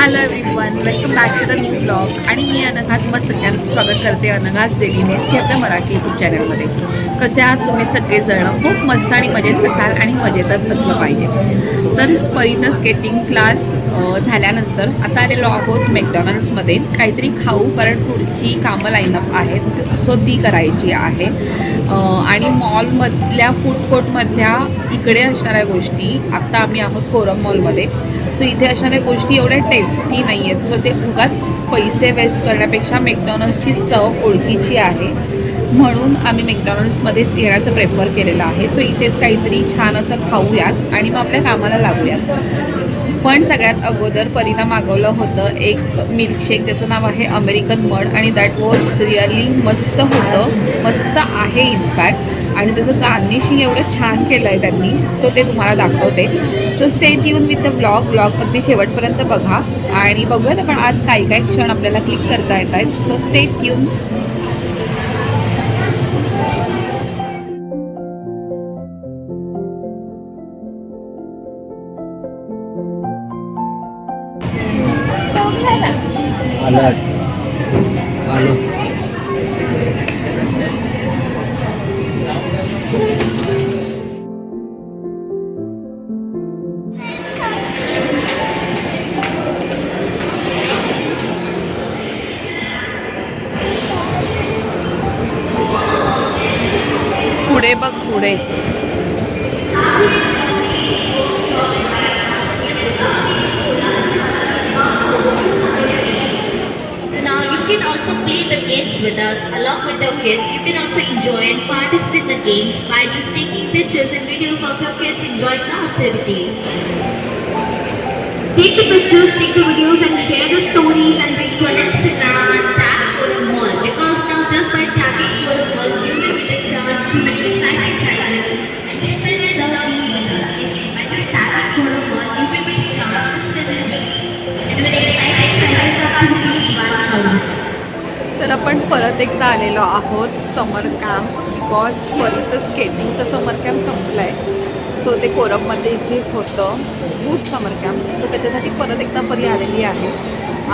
Hello everyone, welcome back to the new blog. आणि मी अनघा तुम्हाला सगळ्यांचं स्वागत करते अनघाच डेली नेस हे आपल्या मराठी यूट्यूब चॅनलमध्ये. कसे आहात तुम्ही सगळेजण? खूप मस्त आणि मजेत असाल आणि मजेतच असलं पाहिजे. तर परीनं स्केटिंग क्लास झाल्यानंतर आता आलेलो आहोत मॅकडॉनल्ड्समध्ये काहीतरी खाऊ, कारण पुढची कामं लाईनअप आहेत सो ती करायची आहे. आणि मॉलमधल्या फूड कोर्टमधल्या इकडे असणाऱ्या गोष्टी, आत्ता आम्ही आहोत कोरम मॉलमध्ये. सो इथे असणाऱ्या गोष्टी एवढ्या टेस्टी नाही आहेत. सो ते उगाच पैसे वेस्ट करण्यापेक्षा मॅकडॉनल्ड्सची चव ओळखीची आहे म्हणून आम्ही मॅकडॉनल्ड्समध्येच येण्याचं प्रेफर केलेलं आहे. सो इथेच काहीतरी छान असं खाऊयात आणि मग आपल्या कामाला लागूयात. पण सगळ्यात अगोदर परीनं मागवलं होतं एक मिल्कशेक, त्याचं नाव आहे अमेरिकन मड, आणि दॅट वॉज रिअली मस्त होतं, मस्त आहे इनफॅक्ट. आणि त्याचं गार्निशिंग एवढं छान केलं आहे त्यांनी. सो ते तुम्हाला दाखवते. So stay tune with the blog अगदी शेवटपर्यंत बघा आणि बघूयात आपण आज काही काही क्षण आपल्याला क्लिक करता येत आहेत. So stay tune. पुढे बघ पुढे. Now you can also play the games with us along with your kids. You can also enjoy and participate in the games by just taking pictures and videos of your kids enjoying the activities. Take the pictures, take the videos and share the stories and bring to an Instagram and tag Forum Mall, because now just by tagging Forum Mall you will get a chance to win exciting prizes and spend the day with us. By just tagging Forum Mall you will get a chance to spend the day and win exciting prizes up to ₹1,000. तर आपण परत एकदा आलेलो आहोत समर camp, because परीचं स्केटिंगचं summer camp संपलं आहे. So ते कोरममध्ये जे होतं बूट समर कॅम्प, सो त्याच्यासाठी परत एकदा परी आलेली आहे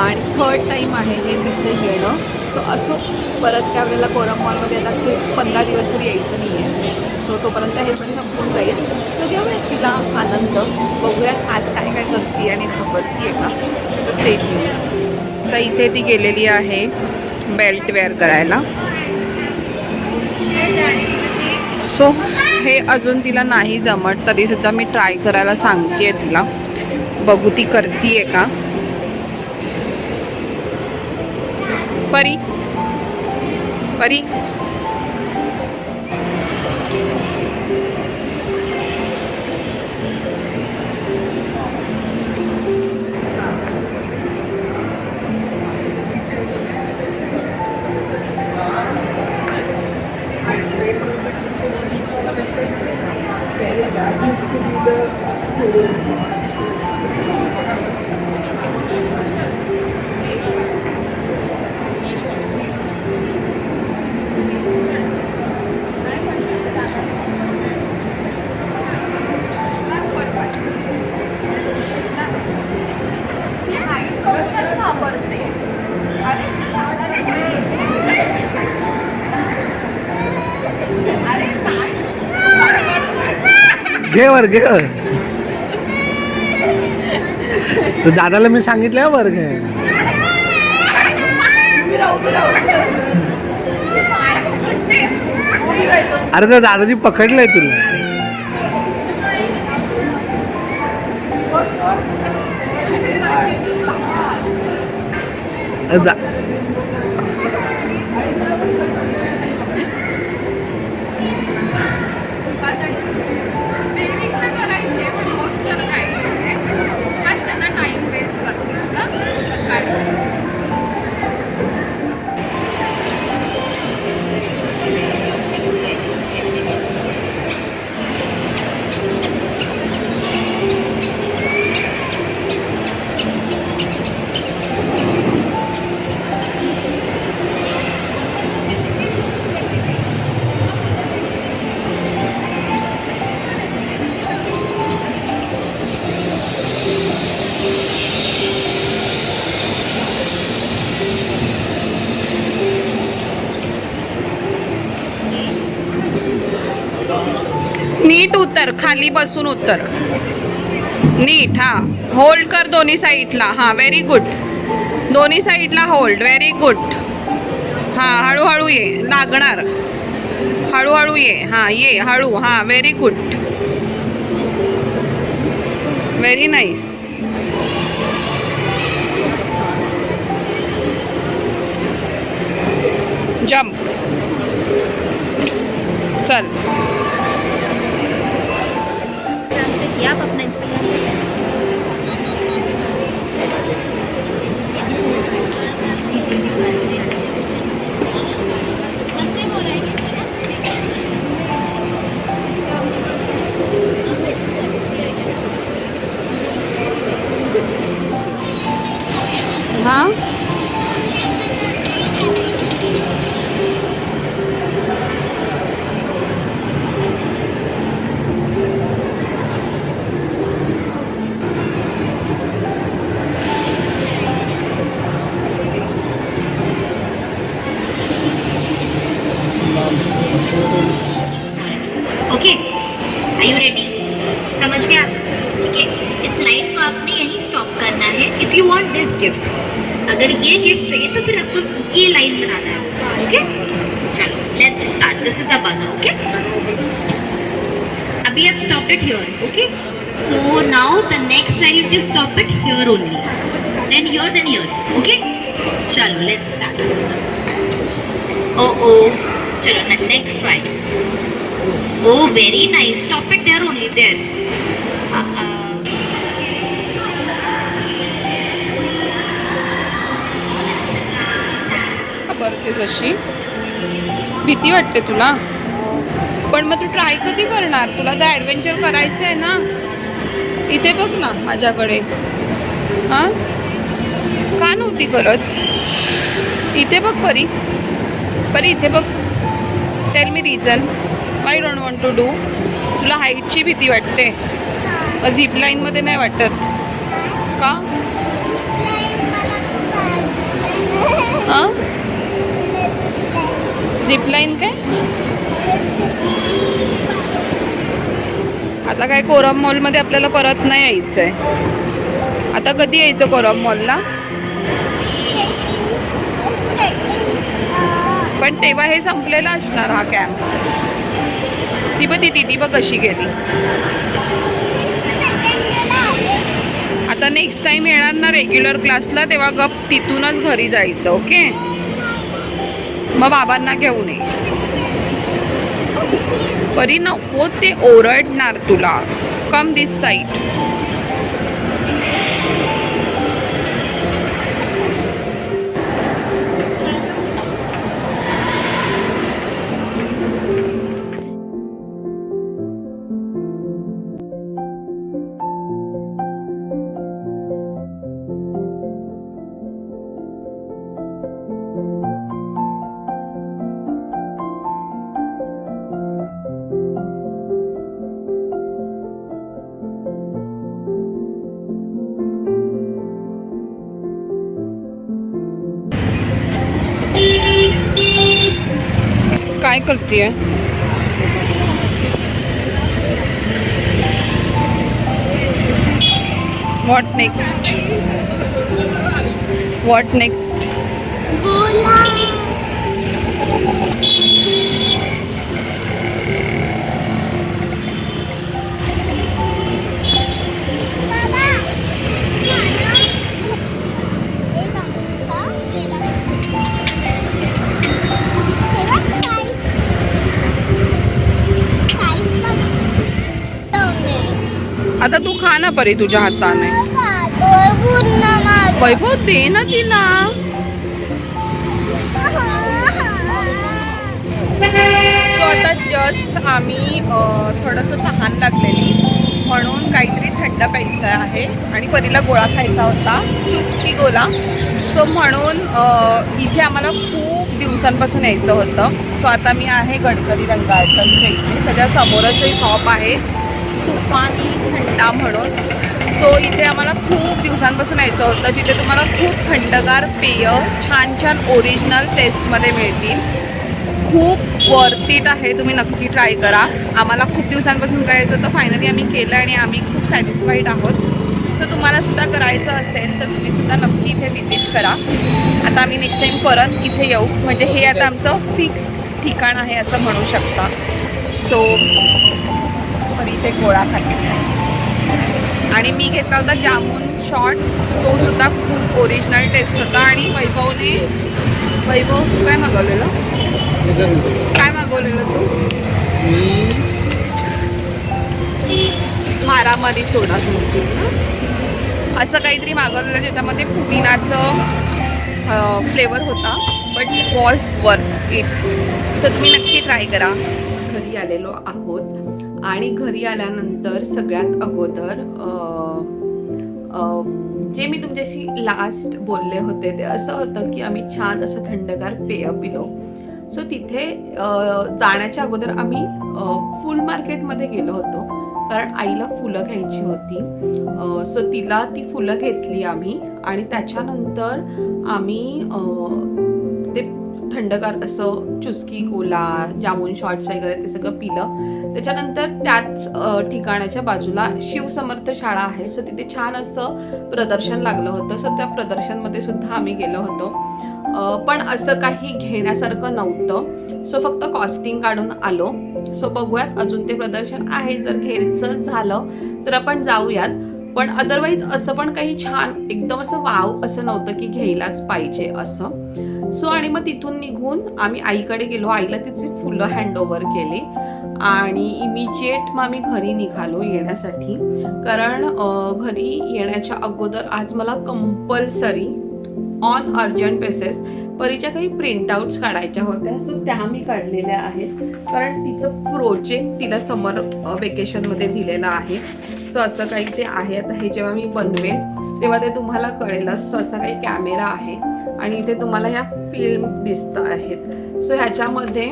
आणि थर्ड टाईम आहे हे तिचं येणं. सो असो, परत त्या वेळेला कोरम मॉलमध्ये आता खूप 15 दिवस तरी यायचं नाही आहे. सो तोपर्यंत हे पण संपून जाईल. सो घेऊयात तिला आनंद, बघूयात आज काय काय करते आणि घाबरते का. सो सेफ तर इथे ती गेलेली आहे बेल्ट वेअर करायला. सो हे अजून तिला नाही जमत, तरीसुद्धा मी ट्राय करायला सांगते तिला, बघू ती करतीये का. परी परी घे वर घे. तर दादाला मी सांगितलं वर घे. अरे तर दादानी पकडलंय तुला. नीट उतर, खाली बसून उतर नीट. हां, होल्ड कर दोन्ही साईडला. हां, व्हेरी गुड. दोन्ही साईडला होल्ड, व्हेरी गुड. हां, हळूहळू ये, लागणार. हळूहळू ये. हां, ये हळू. हां, very good, very nice. Jump. चल. आप अपना इंस्टाग्राम हां, ओके, आर यू रेडी? समझ गया? ठीक है, इस लाइन को आपने यहीं स्टॉप करना है. If you want this gift, अगर ये गिफ्ट चाहिए तो फिर आपको ये लाइन बनाना है. ओके, चलो let's start. This is the buzzer. Okay, अभी आप stop it here. Okay, so now the next line you just stop it here only, then here, then here. Okay, चलो लेट्स स्टार्ट. ओ चलो next try. Oh, very nice. Stop it there only, there. करतेस अशी? भीती वाटते तुला? पण मग तू try कधी करणार? तुला तर ॲडव्हेंचर करायचं आहे ना. इथे बघ ना माझ्याकडे. हां, का नव्हती करत? इथे बघ परी, परी इथे बघ. Tell me reason why don't want to do. तुला हाईटची भीती वाटते? मग झिप लाईनमध्ये नाही वाटत का? हां, झिप लाईन काय? आता काय कोरम मॉलमध्ये आपल्याला परत नाही यायचं आहे. आता कधी यायचं कोरम मॉलला? पण तेव्हा हे संपलेलं असणार हा कॅम्प. ती बघ, ती दीदी बघ कशी गेली. आता नेक्स्ट टाइम येणार ना रेग्युलर क्लासला, तेव्हा गप तिथूनच घरी जायचं. ओके, मग बाबांना घेऊन ये. परी नको, ते ओरडणार तुला. Come this side. काय करतेय? What next? What next? आता तू खा ना परी तुझ्या हाताने. वैभव दे ना तिला. सो आता जस्ट आम्ही थोडंसं तहान लागलेली म्हणून काहीतरी थंड प्यायचं आहे आणि परीला गोळा खायचा होता, चुस्की गोळा. सो म्हणून इथे आम्हाला खूप दिवसांपासून यायचं होतं. सो आता मी आहे गडकरी रंगायतनच्या इथे. त्याच्या समोरच एक शॉप आहे तुफानी थंडा म्हणून. सो इथे आम्हाला खूप दिवसांपासून यायचं होतं, जिथे तुम्हाला खूप थंडगार पेय छान छान ओरिजिनल टेस्टमध्ये मिळतील. खूप वर्थ इट आहे, तुम्ही नक्की ट्राय करा. आम्हाला खूप दिवसांपासून करायचं होतं, फायनली आम्ही केलं आणि आम्ही खूप सॅटिस्फाईड आहोत. सो तुम्हाला सुद्धा करायचं असेल तर तुम्ही सुद्धा नक्की इथे व्हिजिट करा. आता आम्ही नेक्स्ट टाईम परत इथे येऊ, म्हणजे हे आता आमचं फिक्स ठिकाण आहे असं म्हणू शकता. सो तर इथे गोळा खाते आणि मी घेतला होता जामून शॉट्स, तो सुद्धा खूप ओरिजिनल टेस्ट होता. आणि वैभव तू काय मागवलेलं? काय मागवलेलं तू? मारामारी सोडा असं काहीतरी मागवलेलं, ज्याच्यामध्ये पुदिनाचं फ्लेवर होता, but was worth it. So तुम्ही नक्की ट्राय करा. घरी आलेलो आहोत आणि घरी आल्यानंतर सगळ्यात अगोदर जे मी तुमच्याशी लास्ट बोलले होते ते असं होतं की आम्ही छान असं थंडगार पेय पिलो. सो तिथे जाण्याच्या अगोदर आम्ही फुल मार्केटमध्ये गेलो होतो, कारण आईला फुलं घ्यायची होती. सो तिला ती फुलं घेतली आम्ही आणि त्याच्यानंतर आम्ही ते थंडगार असं चुस्की कोला, जामून शॉट्स वगैरे ते सगळं पिलं. त्याच्यानंतर त्याच ठिकाणाच्या बाजूला शिवसमर्थ शाळा आहे, सो तिथे छान असं प्रदर्शन लागलं होतं. सो त्या प्रदर्शनमध्ये सुद्धा आम्ही गेलो होतो, पण असं काही घेण्यासारखं नव्हतं. सो फक्त कॉस्टिंग काढून आलो. सो बघूयात, अजून ते प्रदर्शन आहे, जर घ्यायचं झालं तर आपण जाऊयात. पण अदरवाईज असं पण काही छान एकदम असं वाव असं नव्हतं की घ्यायलाच पाहिजे असं. सो आणि मग तिथून निघून आम्ही आईकडे गेलो, आईला तिची फुलं हँडओव्हर केली आणि इमिजिएट मग आम्ही घरी निघालो येण्यासाठी. कारण घरी येण्याच्या अगोदर आज मला कंपल्सरी ऑन अर्जंट बेसिस परीच्या काही प्रिंटआउट्स काढायच्या होत्या. सो त्या मी काढलेल्या आहेत, कारण तिचं प्रोजेक्ट तिला समर वेकेशनमध्ये दिलेलं आहे. सो असं काही ते आहे. आता हे जेव्हा मी बनवेल तेव्हा ते तुम्हाला कळेलच. सो असा काही कॅमेरा आहे आणि इथे तुम्हाला ह्या फिल्म दिसत आहेत. सो ह्याच्यामध्ये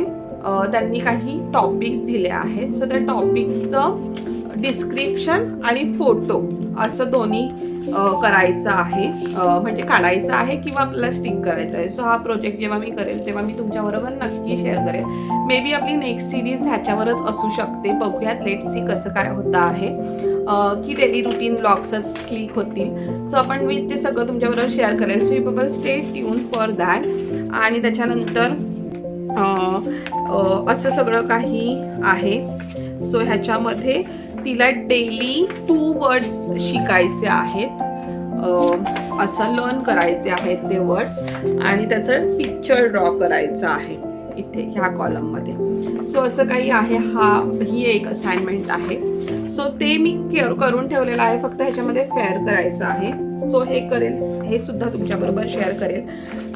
त्यांनी काही टॉपिक्स दिले आहेत. सो त्या टॉपिक्सचं डिस्क्रिप्शन आणि फोटो असं दोन्ही करायचं आहे, म्हणजे काढायचं आहे किंवा आपल्याला स्टिक करायचं आहे. सो हा प्रोजेक्ट जेव्हा मी करेल तेव्हा मी तुमच्याबरोबर नक्की शेअर करेल. मे बी आपली नेक्स्ट सिरीज ह्याच्यावरच असू शकते. बघूयात, लेट सी कसं काय होतं आहे, की डेली रुटीन ब्लॉग्सच क्लिक होतील. सो आपण मी ते सगळं तुमच्याबरोबर शेअर करेल. So you people stay tune for that. आणि त्याच्यानंतर असं सगळं काही आहे. सो ह्याच्यामध्ये तिला डेली 2 वर्ड्स शिकायचे आहेत, असं लर्न करायचे आहेत ते वर्ड्स, आणि त्याचं पिक्चर ड्रॉ करायचं आहे इथे ह्या कॉलममध्ये. सो असं काही आहे. ही एक असाइनमेंट आहे. सो ते मी करून ठेवलेलं आहे, फक्त ह्याच्यामध्ये फेअर करायचं आहे. सो हे करेल, हे सुद्धा तुमच्याबरोबर शेअर करेल.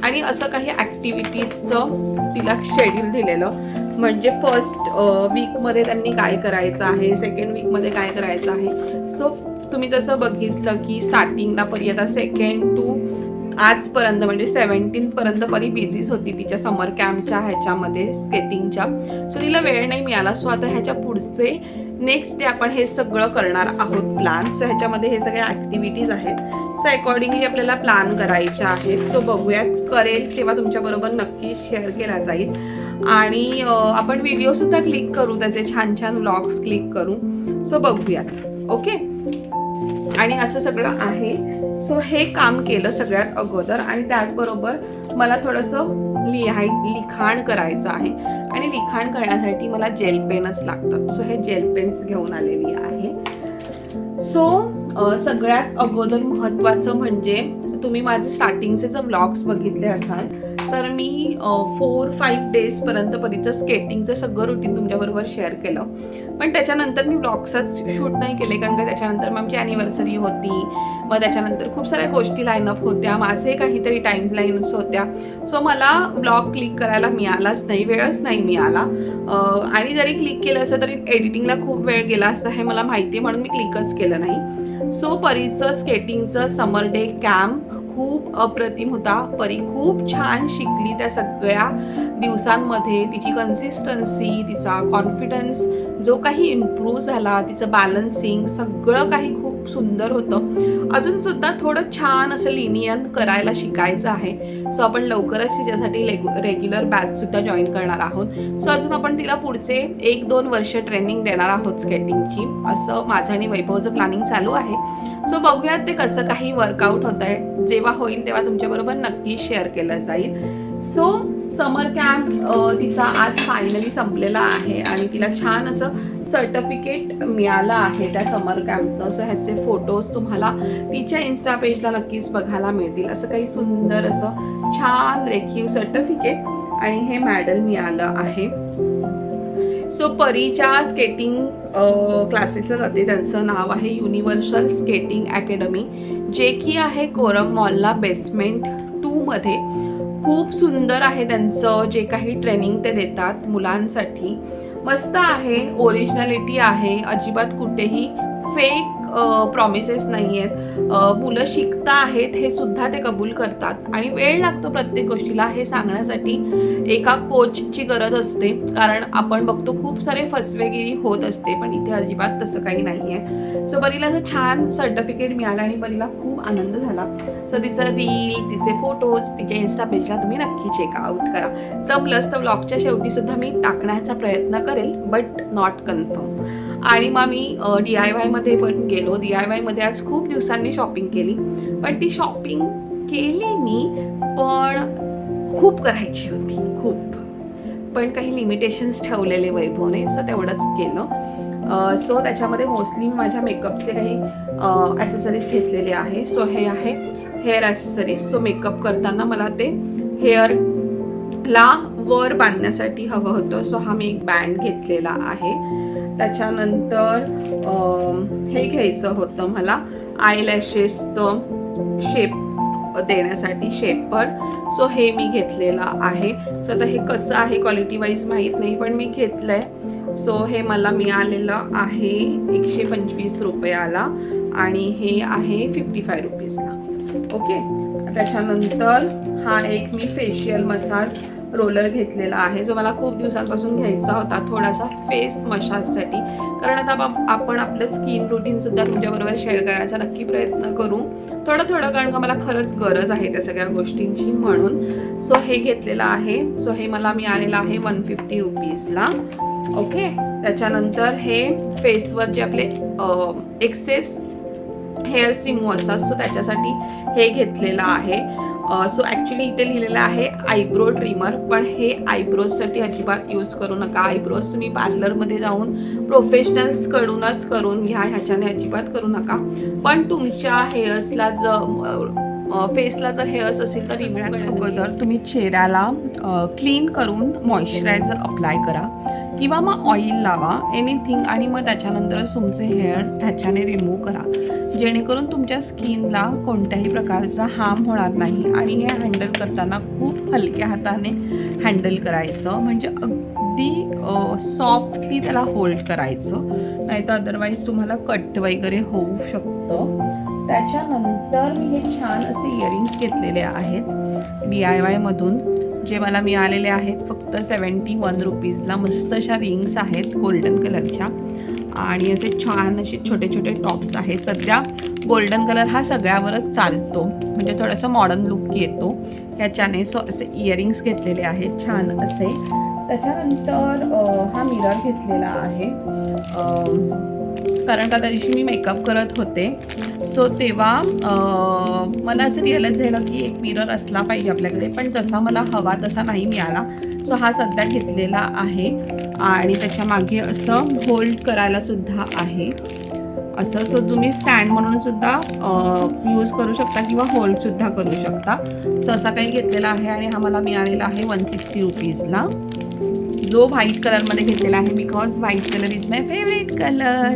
आणि असं काही ॲक्टिव्हिटीजचं तिला शेड्यूल दिलेलं, म्हणजे फर्स्ट वीकमध्ये त्यांनी काय करायचं आहे, सेकंड वीकमध्ये काय करायचं आहे. सो तुम्ही जसं बघितलं की स्टार्टिंगला परी आता 2nd टू आजपर्यंत म्हणजे 17th पर्यंत परी बिझीच होती तिच्या समर कॅम्पच्या ह्याच्यामध्ये स्केटिंगच्या. सो तिला वेळ नाही मिळाला. सो आता ह्याच्या पुढचे नेक्स्ट डे आपण हे सगळं करणार आहोत प्लॅन. सो ह्याच्यामध्ये हे सगळे ॲक्टिव्हिटीज आहेत. सो अकॉर्डिंगली आपल्याला प्लॅन करायच्या आहेत. सो बघूयात, करेल तेव्हा तुमच्याबरोबर नक्की शेअर केला जाईल. आणि आपण व्हिडिओसुद्धा क्लिक करू, त्याचे छान छान व्लॉग्स क्लिक करू. सो बघूयात, ओके. आणि असं सगळं आहे. सो हे काम केलं सगळ्यात अगोदर, आणि त्याचबरोबर मला थोडंसं लिखाण करायचं आहे. आणि लिखाण करण्यासाठी मला जेल पेनच लागतात. सो हे जेल पेन्स घेऊन आलेली आहे. सो सगळ्यात अगोदर महत्त्वाचं म्हणजे तुम्ही माझे स्टार्टिंगचे जर व्लॉग्स बघितले असाल तर मी 4-5 डेजपर्यंत परीचं स्केटिंगचं सगळं रुटीन तुमच्याबरोबर शेअर केलं. पण त्याच्यानंतर मी व्लॉग्सच शूट नाही केले, कारण का त्याच्यानंतर मग आमची ॲनिव्हर्सरी होती, मग त्याच्यानंतर खूप साऱ्या गोष्टी लाईनअप होत्या, माझे काहीतरी टाईमलाईन्स होत्या. सो मला व्लॉग क्लिक करायला मिळालाच नाही, वेळच नाही मिळाला. आणि जरी क्लिक केलं असतं तरी एडिटिंगला खूप वेळ गेला असता हे मला माहिती आहे, म्हणून मी क्लिकच केलं नाही. सो परीचं स्केटिंगचं समर डे कॅम्प खूप अप्रतिम होता. परी खूप छान शिकली त्या सगळ्या दिवसांमध्ये. तिची कन्सिस्टन्सी, तिचा कॉन्फिडन्स जो काही इम्प्रूव्ह झाला, तिचं बॅलन्सिंग सगळं काही खूप खूप सुंदर होतं. अजून सुद्धा थोडं छान असं लिनियन करायला शिकायचं आहे. सो आपण लवकरच तिच्यासाठी रेग्युलर बॅचसुद्धा जॉईन करणार आहोत. सो अजून आपण तिला पुढचे 1-2 वर्ष ट्रेनिंग देणार आहोत स्केटिंगची, असं माझं आणि वैभवचं प्लॅनिंग चालू आहे. सो बघूयात ते कसं काही वर्कआउट होत आहे. जेव्हा होईल तेव्हा तुमच्याबरोबर नक्की शेअर केलं जाईल. सो समर कॅम्प तिचा आज फायनली संपलेला आहे आणि तिला छान असं सर्टिफिकेट मिळालं आहे त्या समर कॅम्पचं. सो ह्याचे फोटोज तुम्हाला तिच्या इन्स्टा पेजला नक्कीच बघायला मिळतील. असं काही सुंदर असं छान रेखीव सर्टिफिकेट आणि हे मेडल मिळालं आहे. सो परीच्या स्केटिंग क्लासेसला जाते. त्यांचं नाव आहे युनिव्हर्सल स्केटिंग अकॅडमी, जे की आहे कोरम मॉलला बेसमेंट 2 मध्ये. खूप सुंदर आहे त्यांचं जे काही ट्रेनिंग ते देतात मुलांसाठी. मस्त आहे, ओरिजिनॅलिटी आहे, अजिबात कुठेही फेक प्रॉमिसेस नाही आहेत. मुलं शिकता आहेत हे सुद्धा ते कबूल करतात आणि वेळ लागतो प्रत्येक गोष्टीला हे सांगण्यासाठी. एका कोचची गरज असते, कारण आपण बघतो खूप सारे फसवेगिरी होत असते, पण इथे अजिबात तसं काही नाही आहे. सो बरीला असं छान सर्टिफिकेट मिळालं आणि बरीला खूप आनंद झाला. सो तिचं रील, तिचे फोटोज तिच्या इन्स्टा पेजला तुम्ही नक्की चेकआउट करा. सो प्लस तर व्लॉगच्या शेवटी सुद्धा मी टाकण्याचा प्रयत्न करेल, बट नॉट कन्फर्म. आणि मग मी DIY मध्ये पण गेलो. DIY मध्ये आज खूप दिवसांनी शॉपिंग केली, पण ती शॉपिंग केली मी, पण खूप करायची होती खूप, पण काही लिमिटेशन्स ठेवलेले वैभवने. सो तेवढंच केलं. सो त्याच्यामध्ये मोस्टली माझ्या मेकअपचे काही ॲसेसरीज घेतलेले आहे. सो हे आहे हेअर ॲसेसरीज. सो मेकअप करताना मला ते हेअरला वर बांधण्यासाठी हवं होतं. सो हा मी एक बँड घेतलेला आहे. त्याच्यानंतर हे घ्यायचं होतं मला आयलॅशेसचं शेप देण्यासाठी शेपर. सो हे मी घेतलेलं आहे. सो आता हे कसं आहे क्वालिटी वाईज माहीत नाही, पण मी घेतलं आहे. सो हे मला मिळालेलं आहे 125 रुपयाला आणि हे आहे 55 रुपीजला. ओके. त्याच्यानंतर हा एक मी फेशियल मसाज रोलर घेतलेला आहे, जो मला खूप दिवसांपासून घ्यायचा होता, थोडासा फेस मसाजसाठी. कारण आता आपण आपलं स्किन रुटीनसुद्धा तुमच्याबरोबर शेअर करण्याचा नक्की प्रयत्न करू थोडं कारण का मला खरंच गरज आहे त्या सगळ्या गोष्टींची म्हणून. सो हे घेतलेलं आहे. सो हे मला मिळालेलं आहे 150 रुपीजला. ओके. त्याच्यानंतर हे फेसवर जे आपले एक्सेस हेअर्स रिमूव्ह असतात, सो त्याच्यासाठी हे घेतलेलं आहे. सो ॲक्च्युली इथे लिहिलेलं आहे आयब्रो ट्रिमर, पण हे आयब्रोजसाठी अजिबात यूज करू नका. आयब्रोज तुम्ही पार्लरमध्ये जाऊन प्रोफेशनल्सकडूनच करून घ्या, ह्याच्याने अजिबात करू नका. पण तुमच्या हेअर्सला फेसला जर हेअर्स असेल तर रिमूव्ह करण्याअगोदर तुम्ही चेहऱ्याला क्लीन करून मॉइश्चरायझर अप्लाय करा किंवा मग ऑइल लावा, एनिथिंग, आणि मग त्याच्यानंतरच तुमचे हेअर ह्याच्याने रिमूव्ह करा, जेणेकरून तुमच्या स्किनला कोणत्याही प्रकारचा हार्म होणार नाही. आणि हे हँडल करताना खूप हलक्या हाताने हँडल करायचं, म्हणजे अगदी सॉफ्टली त्याला होल्ड करायचं, नाही तर अदरवाईज तुम्हाला कट वगैरे होऊ शकतं. त्याच्यानंतर मी हे छान असे इयरिंग्स घेतलेले आहेत DIY मधून, जे मला मिळालेले आहेत फक्त 71 रुपीजला. मस्त अशा रिंग्स आहेत गोल्डन कलरच्या आणि असे छान असे छोटे छोटे टॉप्स आहेत. सध्या गोल्डन कलर हा सगळ्यावरच चालतो, म्हणजे थोडंसं मॉडर्न लुक येतो ह्याच्याने. सो असे इयरिंग्स घेतलेले आहेत छान असे. त्याच्यानंतर हा मिरर घेतलेला आहे, कारण का त्या दिवशी मी मेकअप करत होते. सो तेव्हा मला असं रिअलाईज झालं की एक मिरर असला पाहिजे आपल्याकडे, पण जसा मला हवा तसा नाही मिळाला. सो हा सध्या घेतलेला आहे आणि त्याच्या मागे असं होल्ड करायला सुद्धा आहे. असं तो तुम्ही स्टँड म्हणून सुद्धा यूज करू शकता किंवा होल्डसुद्धा करू शकता. सो असा काही घेतलेला आहे आणि हा मला मिळालेला आहे 160 रुपीजला, जो व्हाईट कलरमध्ये घेतलेला आहे, because white colour is my favourite colour.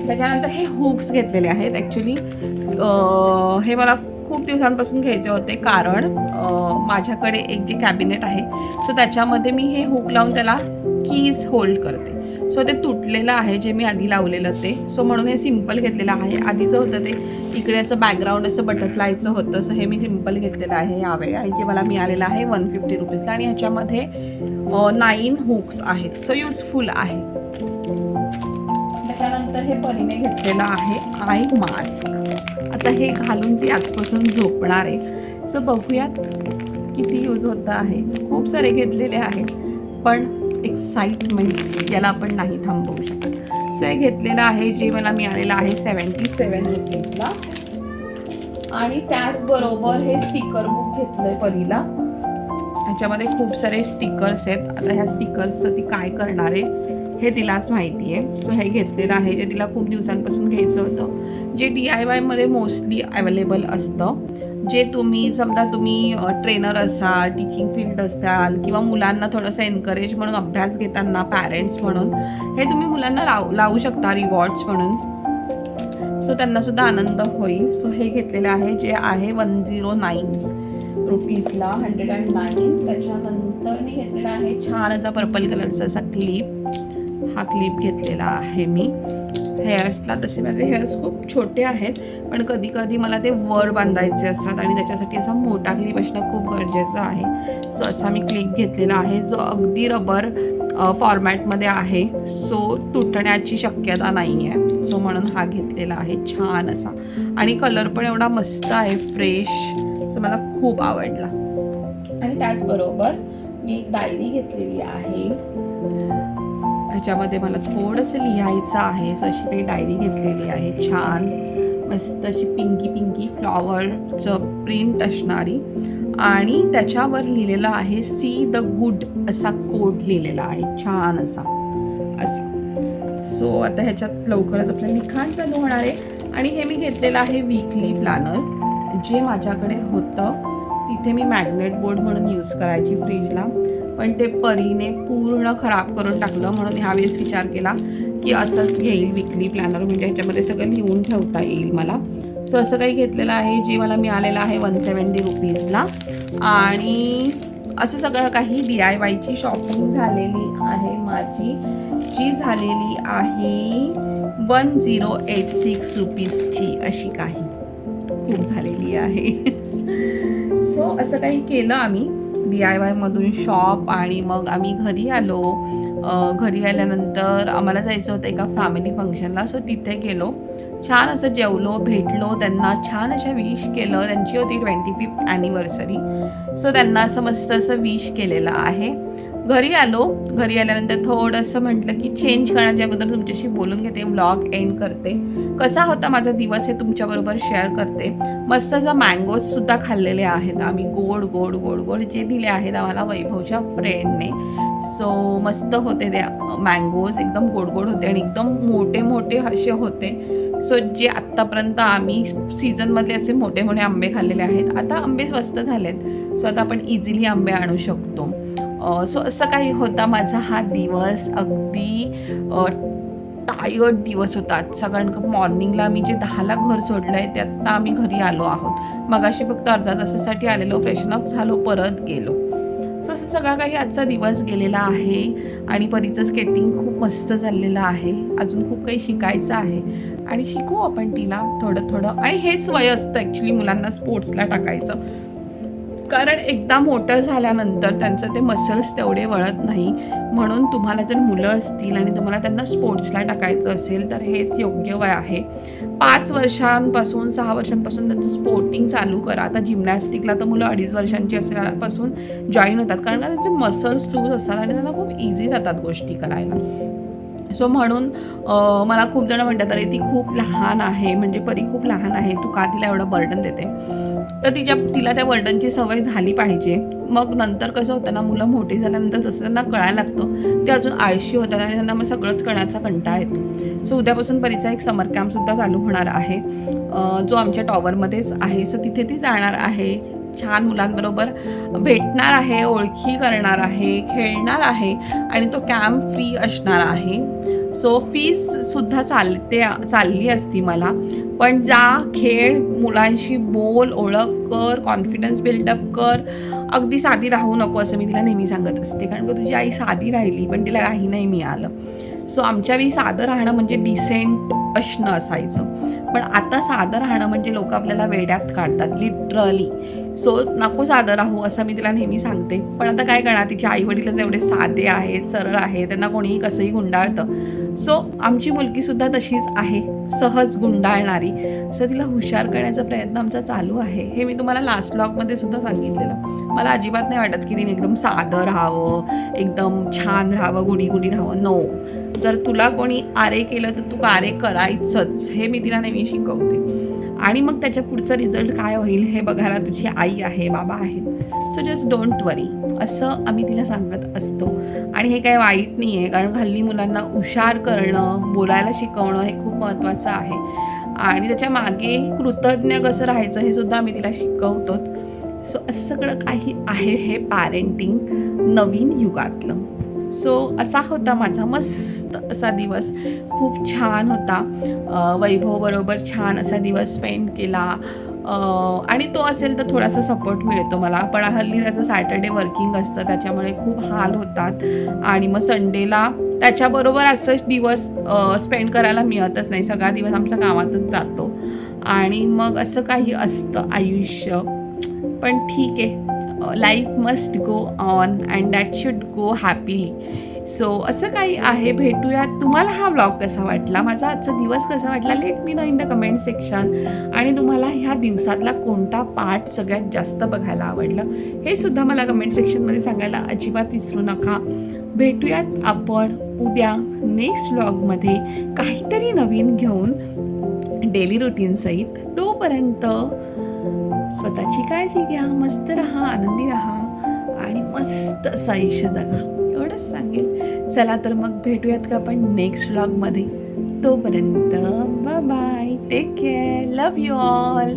त्याच्यानंतर हे हुक्स घेतलेले आहेत. ॲक्च्युली हे मला खूप दिवसांपासून घ्यायचे होते, कारण माझ्याकडे एक जे कॅबिनेट आहे, सो त्याच्यामध्ये मी हे हुक लावून त्याला कीज होल्ड करते. सो ते तुटलेलं आहे जे मी आधी लावलेलं ते. सो म्हणून हे सिम्पल घेतलेलं आहे. आधीचं होतं ते इकडे असं बॅकग्राऊंड असं बटरफ्लायचं होतं, सो हे मी सिम्पल घेतलेलं आहे यावेळी, आणि जे मला मिळालेलं आहे 150 रुपीजला. आणि ह्याच्यामध्ये 9 हुक्स आहेत, सो युजफुल आहे. त्याच्यानंतर हे परीने घेतलेलं आहे आय मास्क. आता हे घालून ती आजपासून झोपणार आहे. सो बघूयात किती यूज होतं आहे. खूप सारे घेतलेले आहेत पण एक्साइटमेंट याला आपण नाही थांबवू शकत. सो हे घेतलेलं आहे जे मला मिळालेलं आहे 77 रुपीजला. आणि त्याचबरोबर हे स्टिकर बुक घेतलं आहे परीला. ह्याच्यामध्ये खूप सारे स्टिकर्स आहेत. आता ह्या स्टिकर्सचं ती काय करणार आहे हे तिलाच माहिती आहे. सो हे घेतलेलं आहे जे तिला खूप दिवसांपासून घ्यायचं होतं, जे DIYमध्ये मोस्टली अवेलेबल असतं. जे तुम्ही समजा तुम्ही ट्रेनर असाल, टीचिंग फील्ड असाल किंवा मुलांना थोडंसं एनकरेज म्हणून अभ्यास घेताना पॅरेंट्स म्हणून हे तुम्ही मुलांना लावू शकता रिवॉर्ड्स म्हणून. सो त्यांनासुद्धा आनंद होईल. सो हे घेतलेलं आहे जे आहे 109 रुपीजला 109. त्याच्यानंतर मी घेतलेला आहे छान असा पर्पल कलरचा असा क्लिप. हा क्लिप घेतलेला आहे मी हेअर्सला. तसे माझे हेअर्स खूप छोटे आहेत पण कधी कधी मला ते वर बांधायचे असतात आणि त्याच्यासाठी असा मोठा क्लिप असणं खूप गरजेचं आहे. सो असा मी क्लिप घेतलेला आहे जो अगदी रबर फॉर्मॅटमध्ये आहे. सो तुटण्याची शक्यता नाही आहे. सो म्हणून हा घेतलेला आहे छान असा. आणि कलर पण एवढा मस्त आहे फ्रेश. सो मला खूप आवडला. आणि त्याचबरोबर मी एक डायरी घेतलेली आहे. ह्याच्यामध्ये मला थोडंसं लिहायचं आहे. सो अशी काही डायरी घेतलेली आहे छान मस्त अशी पिंकी फ्लॉवरचं प्रिंट असणारी. आणि त्याच्यावर लिहिलेलं आहे सी द गुड असा कोड लिहिलेला आहे छान असा. सो आता ह्याच्यात लवकरच आपलं लिखाण चालू होणार आहे. आणि हे मी घेतलेलं आहे वीकली प्लॅनर जे माझ्याकडे होतं. तिथे मी मॅग्नेट बोर्ड म्हणून यूज करायची फ्रीजला पण ते परीने पूर्ण खराब करून टाकलं. म्हणून ह्यावेळेस विचार केला की असंच घेईल वीकली प्लॅनर, म्हणजे ह्याच्यामध्ये सगळं लिहून ठेवता येईल मला. तर असं काही घेतलेलं आहे जे मला मिळालेलं आहे 170 रुपीजला. आणि असं सगळं काही DIYची शॉपिंग झालेली आहे माझी, जी झालेली आहे 1086 रुपीजची अशी काही खूप झालेली आहे. सो असं काही केलं आम्ही DIYमधून शॉप. आणि मग आम्ही घरी आलो. घरी आल्यानंतर आम्हाला जायचं होतं एका फॅमिली फंक्शनला. सो तिथे गेलो, छान असं जेवलो, भेटलो, त्यांना छान अशा विश केलं. त्यांची होती 25th ॲनिव्हर्सरी. सो त्यांना असं मस्त असं विश केलेलं आहे. घरी आलो. घरी आल्यानंतर थोडंसं म्हटलं की चेंज करण्याच्या अगोदर तुमच्याशी बोलून घेते, व्लॉग एंड करते. कसा होता माझा दिवस हे तुमच्याबरोबर शेअर करते. मस्त असं मँगोजसुद्धा खाल्लेले आहेत आम्ही, गोड गोड गोड गोड जे दिले आहेत आम्हाला वैभवच्या फ्रेंडने. सो मस्त होते ते मँगोज, एकदम गोड गोड होते आणि एकदम मोठे मोठे असे होते. सो जे आत्तापर्यंत आम्ही सीझनमधले असे मोठे मोठे आंबे खाल्लेले आहेत. आता आंबे स्वस्त झालेत सो आता आपण इझिली आंबे आणू शकतो. सो असं काही होता माझा हा दिवस. अगदी टायर्ड दिवस होता आजचा, कारण का मॉर्निंगला मी जे 10ला घर सोडलं आहे त्यात आम्ही घरी आलो आहोत. मगाशी फक्त अर्धा तासासाठी आलेलो, फ्रेशनअप झालो, परत गेलो. सो असं सगळा काही आजचा दिवस गेलेला आहे. आणि परीचं स्केटिंग खूप मस्त चाललेलं आहे. अजून खूप काही शिकायचं आहे आणि शिकू आपण तिला थोडं थोडं. आणि हेच वय असतं ॲक्च्युली मुलांना स्पोर्ट्सला टाकायचं, कारण एकदा मोठं झाल्यानंतर त्यांचं ते मसल्स तेवढे वळत नाही. म्हणून तुम्हाला जर मुलं असतील आणि तुम्हाला त्यांना स्पोर्ट्सला टाकायचं असेल तर हेच योग्य वय आहे. 5 वर्षांपासून 6 वर्षांपासून त्यांचं स्पोर्टिंग चालू करा. आता जिमनॅस्टिकला तर मुलं 2.5 वर्षांची असल्यापासून जॉईन होतात, कारण का त्यांचे मसल्स लूज असतात आणि त्यांना खूप इझी जातात गोष्टी करायला. सो म्हणून मला खूप जण म्हणतात अरे ती खूप लहान आहे, म्हणजे परी खूप लहान आहे, तू का तिला एवढं बर्डन देते. तर तिला त्या बर्डनची सवय झाली पाहिजे. मग नंतर कसं होतं ना, मुलं मोठी झाल्यानंतर जसं त्यांना कळायला लागतं ते अजून आळशी होतात आणि त्यांना मग सगळंच करण्याचा कंटाळा येतो. सो उद्यापासून परीचा एक समर कॅम्पसुद्धा चालू होणार आहे जो आमच्या टॉवरमध्येच आहे. सो तिथे ती जाणार आहे, छान मुलांबरोबर भेटणार आहे, ओळखी करणार आहे, खेळणार आहे आणि तो कॅम्प फ्री असणार आहे. सो फीससुद्धा चालली असती मला, पण जा, खेळ, मुलांशी बोल, ओळख कर, कॉन्फिडन्स बिल्डअप कर. अगदी साधी राहू नको असं मी तिला नेहमी सांगत असते, कारण का तुझी आई साधी राहिली पण तिला काही नाही मिळालं. सो आमच्या वेळी साधं राहणं म्हणजे डिसेंट असणं असायचं, पण आता साधं राहणं म्हणजे लोक आपल्याला वेड्यात काढतात लिटरली. सो नको साधं राहू असं मी तिला नेहमी सांगते, पण आता काय करणार, तिचे आईवडीलच एवढे साधे आहेत, सरळ आहे, त्यांना कोणीही कसंही गुंडाळतं. सो आमची मुलगीसुद्धा तशीच आहे, सहज गुंडाळणारी. सो तिला हुशार करण्याचा प्रयत्न आमचा चालू आहे. हे मी तुम्हाला लास्ट ब्लॉगमध्ये सुद्धा सांगितलेलं. मला अजिबात नाही वाटत की तिने एकदम साधं राहावं, एकदम छान राहावं, गुणी गुणी राहावं. नो, जर तुला कोणी आरे केलं तर तू कारे करायचंच, हे मी तिला नेहमी शिकवते. आणि मग त्याच्या पुढचं रिझल्ट काय होईल हे बघायला तुझी आई आहे, बाबा आहेत. सो जस्ट डोंट वरी, असं आम्ही तिला सांगत असतो. आणि हे काय वाईट नाही आहे, कारण हल्ली मुलांना हुशार करणं, बोलायला शिकवणं हे खूप महत्त्वाचं आहे. आणि त्याच्या मागे कृतज्ञ कसं राहायचं हे सुद्धा आम्ही तिला शिकवतो. सो असं सगळं काही आहे हे पॅरेंटिंग नवीन युगातलं. सो असा होता माझा मस्त असा दिवस, खूप छान होता. वैभवबरोबर छान असा दिवस स्पेंड केला. आणि तो असेल तर थोडासा सपोर्ट मिळतो मला, पण हल्ली त्याचं सॅटर्डे वर्किंग असतं, त्याच्यामुळे खूप हाल होतात. आणि मग संडेला त्याच्याबरोबर असंच दिवस स्पेंड करायला मिळतच नाही, सगळा दिवस आमचा कामातच जातो. आणि मग असं काही असतं आयुष्य, पण ठीक आहे, life must go on and that should go happily. So असं काही आहे. भेटूयात. तुम्हाला हा ब्लॉग कसा वाटला, माझा आजचा दिवस कसा वाटला, let me know in the comment section. आणि तुम्हाला ह्या दिवसातला कोणता पार्ट सगळ्यात जास्त बघायला आवडलं हे सुद्धा मला कमेंट सेक्शनमध्ये सांगायला अजिबात विसरू नका. भेटूयात आपण उद्या नेक्स्ट ब्लॉगमध्ये काहीतरी नवीन घेऊन, डेली रुटीनसहित. तोपर्यंत स्वतःची काळजी घ्या, मस्त राहा, आनंदी राहा आणि मस्त असं आयुष्य जगा, एवढंच सांगेल. चला तर मग भेटूयात का आपण नेक्स्ट व्लॉगमध्ये. तोपर्यंत bye bye, take care, love you all.